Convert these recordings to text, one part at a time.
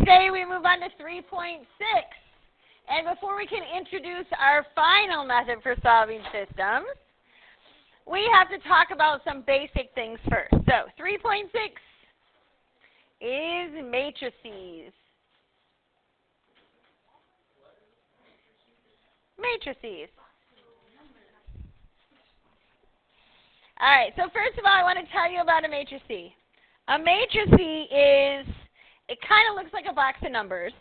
today we move on to 3.6. And before we can introduce our final method for solving systems, we have to talk about some basic things first. So 3.6 is matrices. Matrices. All right, so first of all, I want to tell you about a matrice. A matrice is, it kind of looks like a box of numbers,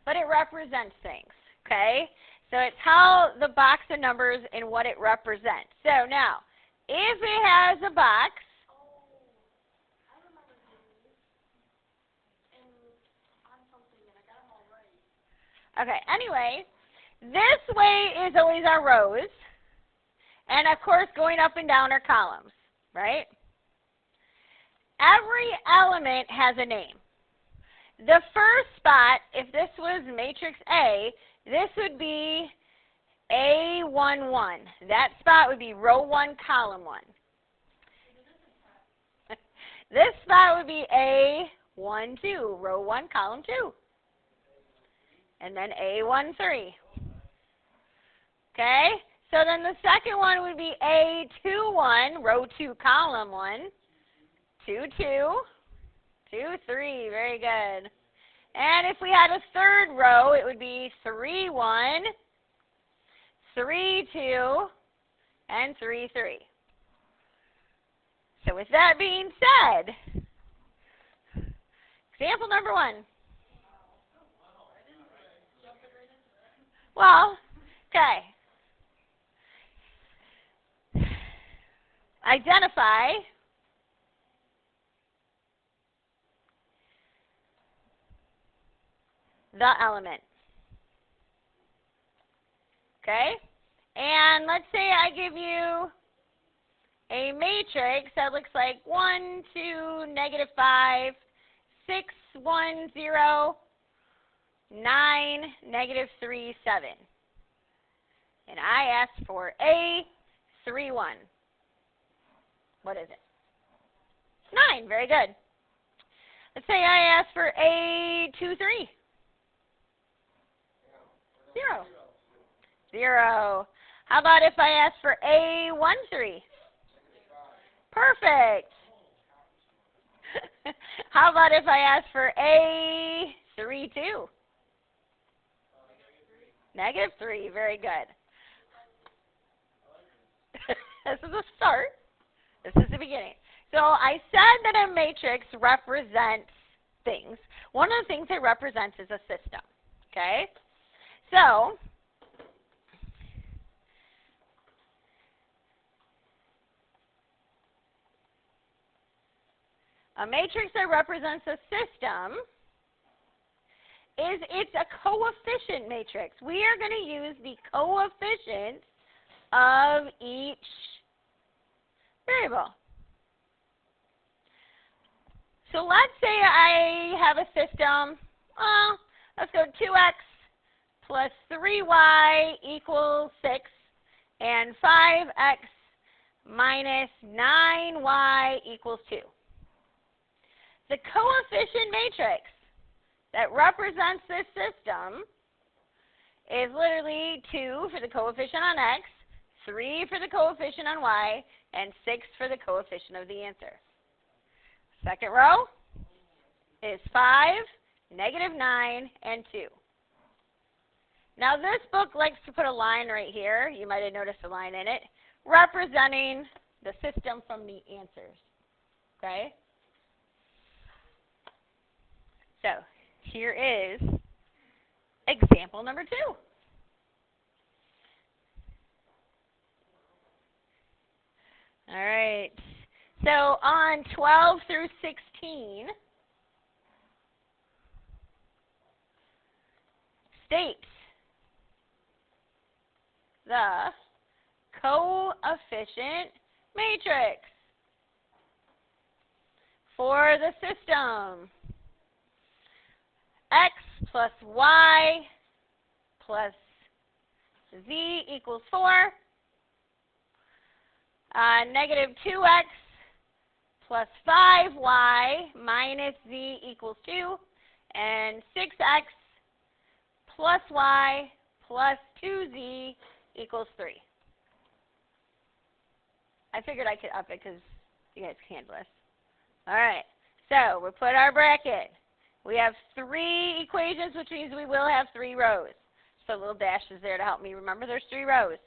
but it represents things, okay? So it's how the box of numbers and what it represents. So now, if it has a box, okay, anyway, this way is always our rows. And, of course, going up and down are columns, right? Every element has a name. The first spot, if this was matrix A, this would be A11. That spot would be row 1, column 1. This spot would be A12, row 1, column 2. And then A13. Okay? So then the second one would be A21, row 2, column 1, 2, 2, 2, 3, very good. And if we had a third row, it would be 3, 1, 3, 2, and 3, 3. So with that being said, example number 1. Well, okay. Identify the element. Okay? And let's say I give you a matrix that looks like 1, 2, -5, 6, 1, 0, 9, -3, 7. And I asked for A31. What is it? 9. Very good. Let's say I ask for A23. 0. 0. How about if I ask for A13? Perfect. How about if I ask for A32? -3. Very good. This is a start. This is the beginning. So I said that a matrix represents things. One of the things it represents is a system. Okay? So a matrix that represents a system it's a coefficient matrix. We are going to use the coefficients of each variable. So let's say I have a system, let's go 2x plus 3y equals 6 and 5x minus 9y equals 2. The coefficient matrix that represents this system is literally 2 for the coefficient on x, 3 for the coefficient on y, and 6 for the coefficient of the answer. Second row is 5, -9, and 2. Now this book likes to put a line right here. You might have noticed a line in it, representing the system from the answers. Okay? So here is example number 2. All right. So on 12 through 16, state the coefficient matrix for the system. X plus y plus z equals 4. Negative 2x plus 5y minus z equals 2. And then 6x plus y plus 2z equals 3. I figured I could up it because you guys can handle this. All right, so we put our bracket. We have 3 equations, which means we will have 3 rows. So little dashes there to help me remember there's 3 rows.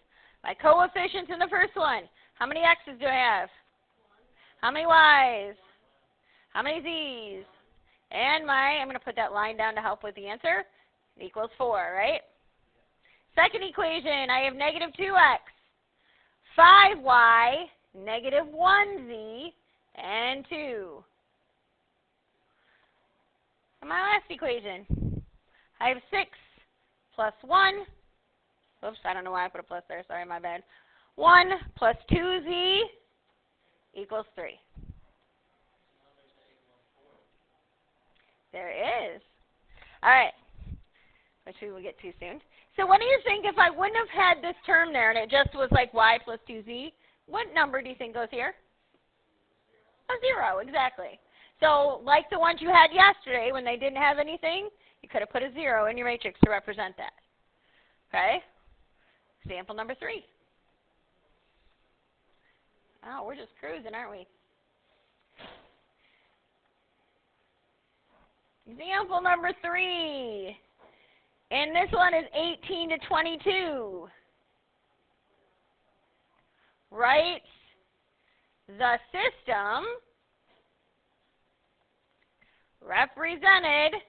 My coefficients in the first one. How many x's do I have? How many y's? How many z's? And I'm going to put that line down to help with the answer, equals 4, right? Second equation, I have negative 2x, 5y, negative 1z, and 2. And my last equation, I have 6 plus 1. Oops, I don't know why I put a plus there. Sorry, my bad. 1 plus 2z equals 3. There is. All right. Which we will get to soon. So what do you think if I wouldn't have had this term there and it just was like y plus 2z? What number do you think goes here? A 0, exactly. So like the ones you had yesterday when they didn't have anything, you could have put a 0 in your matrix to represent that. Okay? Example number 3. Oh, we're just cruising, aren't we? Example number 3. And this one is 18 to 22. Write the system represented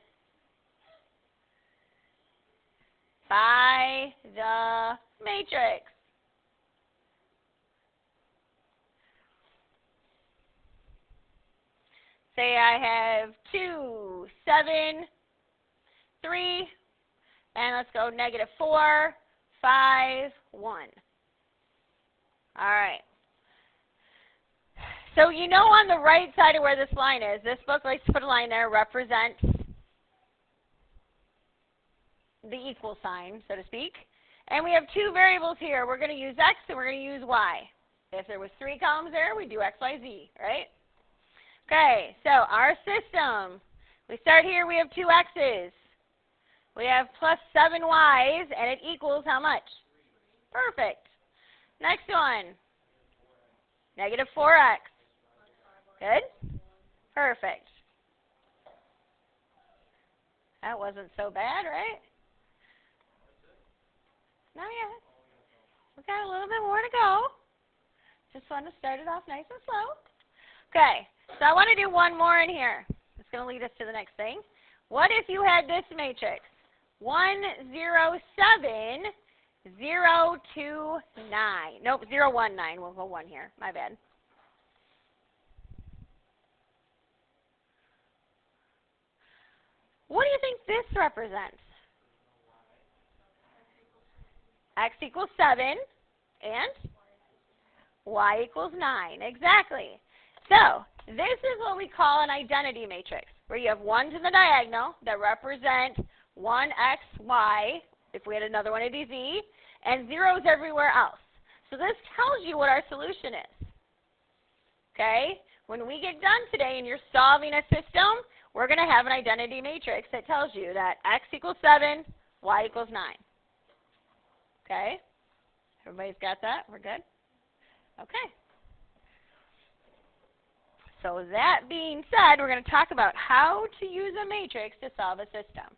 by the matrix. Say I have 2, 7, 3, and let's go negative 4, 5, 1. All right. So you know on the right side of where this line is, this book likes to put a line there, represents the equal sign, so to speak. And we have 2 variables here. We're going to use x and we're going to use y. If there was 3 columns there, we'd do x, y, z, right? Okay, so our system, we start here, we have 2 x's. We have plus 7 y's, and it equals how much? Perfect. Next one, negative 4x. Good? Perfect. That wasn't so bad, right? Not yet. We got a little bit more to go. Just want to start it off nice and slow. Okay, so I want to do one more in here. It's going to lead us to the next thing. What if you had this matrix? 1, 0, 7, 0, 2, 9. Nope, 0, 1, 9. We'll go 1 here. My bad. What do you think this represents? X equals 7 and y equals 9. Exactly. So this is what we call an identity matrix, where you have 1s in the diagonal that represent 1x, y, if we had another one, it'd be z, and 0s everywhere else. So this tells you what our solution is. Okay? When we get done today and you're solving a system, we're going to have an identity matrix that tells you that x equals 7, y equals 9. Okay? Everybody's got that? We're good? Okay. So that being said, we're going to talk about how to use a matrix to solve a system.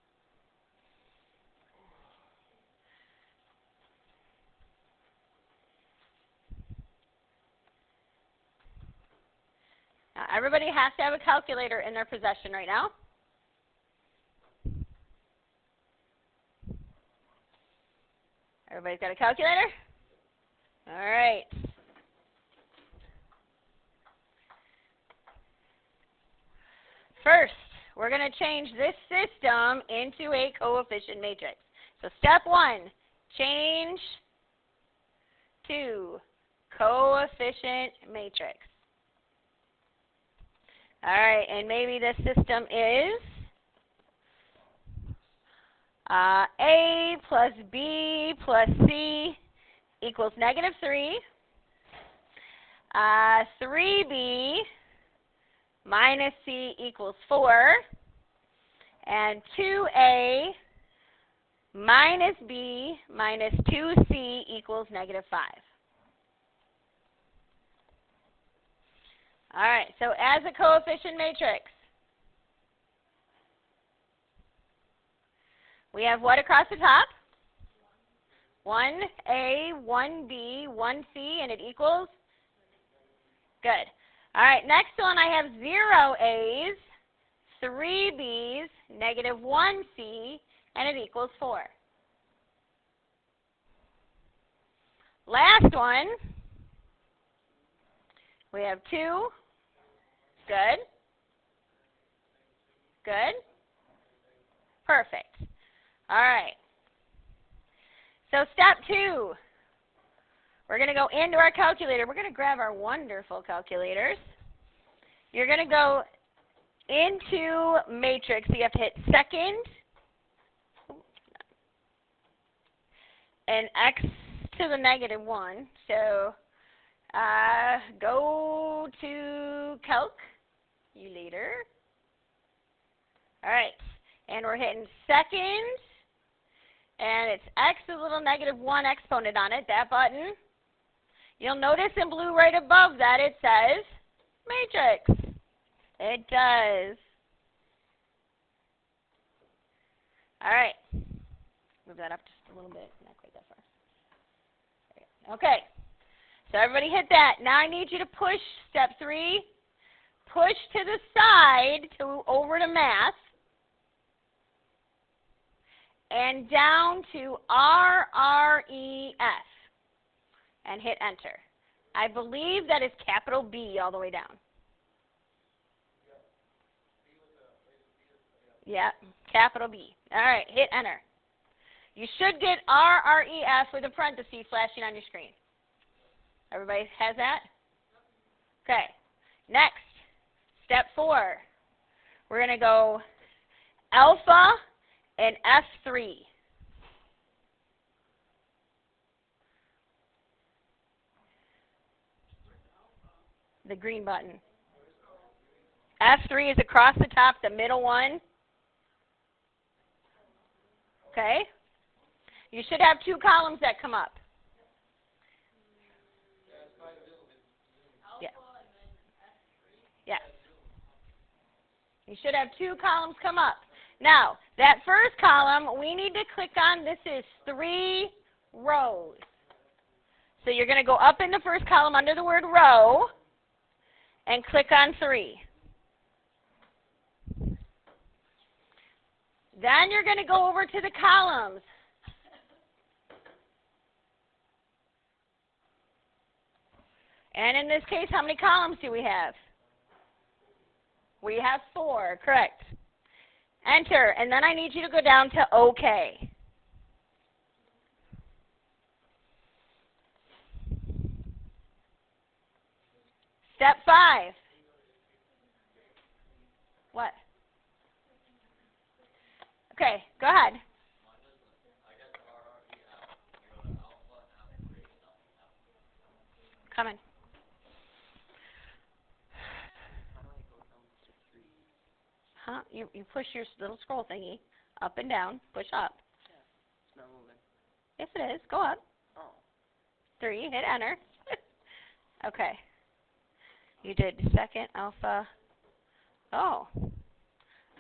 Now, everybody has to have a calculator in their possession right now. Everybody's got a calculator? All right. First, we're going to change this system into a coefficient matrix. So step 1, change to coefficient matrix. All right, and maybe this system is A plus B plus C equals negative 3. 3B minus C equals 4. And 2a minus b minus 2c equals negative 5. All right, so as a coefficient matrix, we have what across the top? 1a, 1b, 1c, and it equals? Good. All right, next one I have 0 a's, 3 b's, negative 1c, and it equals 4. Last one, we have 2. Good. Good. Perfect. All right. So step 2, we're going to go into our calculator. We're going to grab our wonderful calculators. You're going to go into matrix. So you have to hit second and x to the negative 1. So go to calculator. All right. And we're hitting second. And it's x with a little negative 1 exponent on it, that button. You'll notice in blue right above that it says matrix. It does. All right. Move that up just a little bit. Not quite that far. Okay. So everybody hit that. Now I need you to push step 3. Push to the side to over to math. And down to RREF. And hit enter. I believe that is capital B all the way down. Yeah, capital B. All right, hit enter. You should get RREF with a parenthesis flashing on your screen. Everybody has that? Okay. Next, step 4. We're going to go alpha and F3. The green button. F3 is across the top, the middle one. Okay? You should have 2 columns that come up. Yeah. Yes. You should have 2 columns come up. Now, that first column, we need to click on, this is 3 rows. So you're going to go up in the first column under the word row and click on 3. Then you're going to go over to the columns. And in this case, how many columns do we have? We have 4, correct. Enter, and then I need you to go down to OK. Step 5. What? Okay, go ahead. Come in. Huh? You push your little scroll thingy up and down. Push up. Yeah, it's not moving. Yes, it is. Go up. Oh. 3. Hit enter. Okay. You did second alpha. Oh.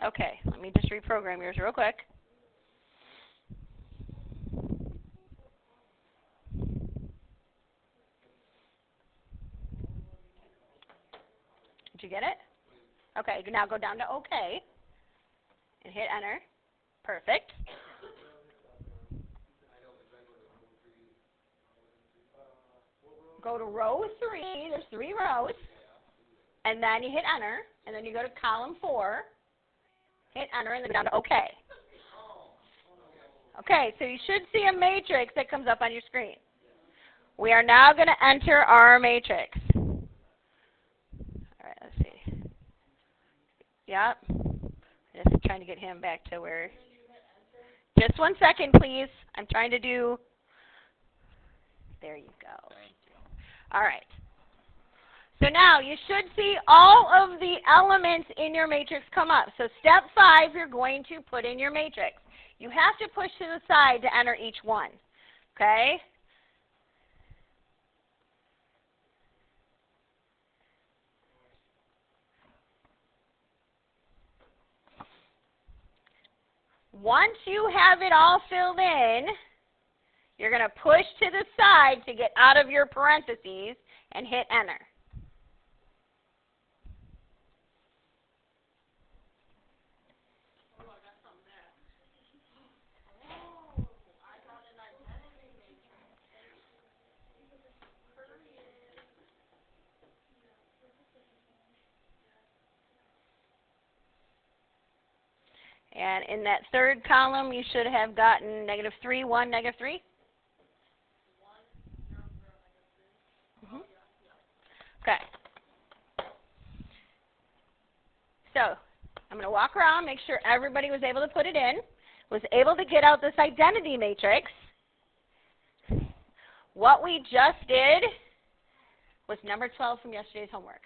Okay. Let me just reprogram yours real quick. Did you get it? Okay. Now go down to OK. And hit enter. Perfect. Go to row 3. There's 3 rows. And then you hit enter. And then you go to column 4. Hit enter and then go down to OK. Okay, so you should see a matrix that comes up on your screen. We are now going to enter our matrix. All right, let's see. Yep. Just trying to get him back to where. Just 1 second, please. I'm trying to do. There you go. All right. So now you should see all of the elements in your matrix come up. So step 5, you're going to put in your matrix. You have to push to the side to enter each one. Okay? Once you have it all filled in, you're going to push to the side to get out of your parentheses and hit enter. And in that third column, you should have gotten -3, 1, -3. Okay. So I'm going to walk around, make sure everybody was able to put it in, was able to get out this identity matrix. What we just did was number 12 from yesterday's homework.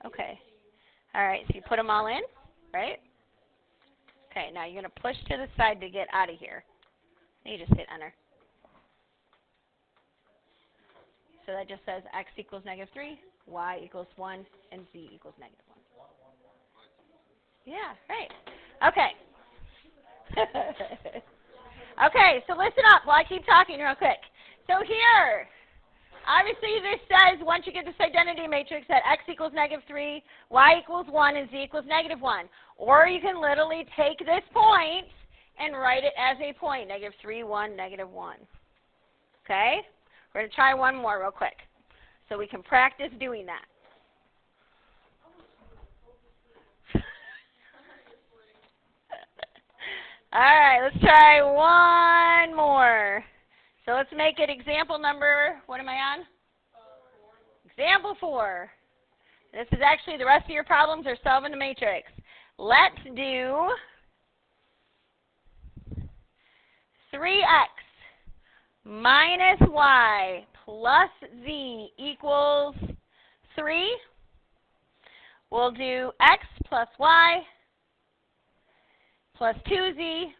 Okay. All right, so you put them all in, right? Okay, now you're going to push to the side to get out of here. And you just hit enter. So that just says x equals -3, y equals 1, and z equals -1. Yeah, right. Okay. Okay, so listen up while I keep talking real quick. So here, obviously this says once you get this identity matrix that x equals -3, y equals 1, and z equals -1. Or you can literally take this point and write it as a point, -3, 1, -1. Okay? We're going to try one more real quick so we can practice doing that. All right, let's try one more. So let's make it example number, what am I on? 4. Example 4. This is actually the rest of your problems are solving the matrix. Let's do 3x minus y plus z equals 3. We'll do x plus y plus 2z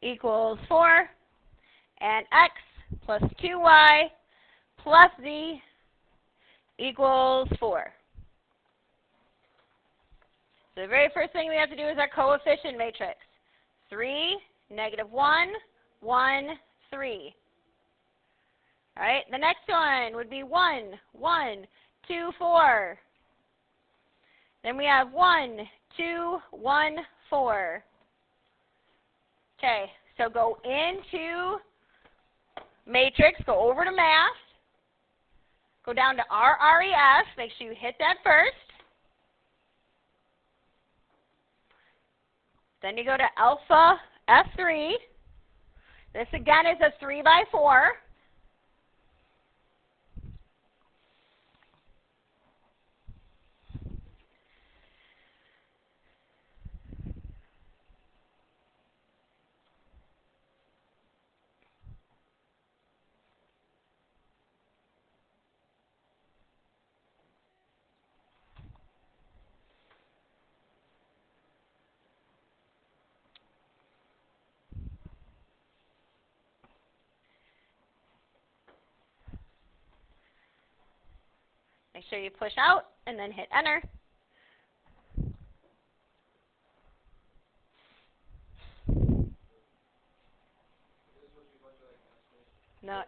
equals 4, and x plus 2y plus z equals 4. So the very first thing we have to do is our coefficient matrix. 3, -1, 1, 3. All right, the next one would be 1, 1, 2, 4. Then we have 1, 2, 1, 4. Okay, so go into matrix, go over to math, go down to RREF, make sure you hit that first. Then you go to alpha F3. This again is a 3 by 4. Make sure you push out and then hit enter. No.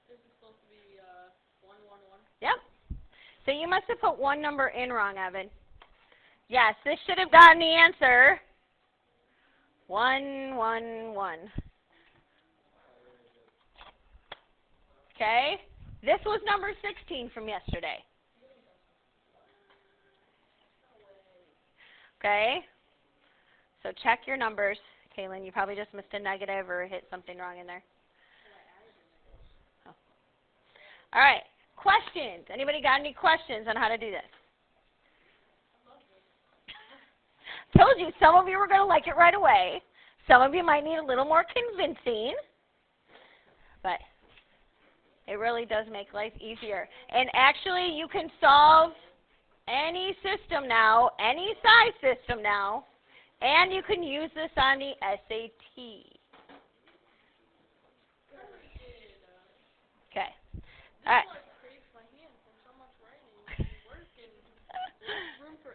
This is supposed to be 1, 1, 1. Yep. So you must have put one number in wrong, Evan. Yes, this should have gotten the answer. 1, 1, 1. Okay. This was number 16 from yesterday. Okay. So check your numbers. Kaylin, you probably just missed a negative or hit something wrong in there. Oh. All right. Questions. Anybody got any questions on how to do this? Told you, some of you were going to like it right away. Some of you might need a little more convincing. But It really does make life easier. And actually, you can solve any system now, any size system now, and you can use this on the SAT. Okay. All right. Like creates my hand from so much writing and work and less room for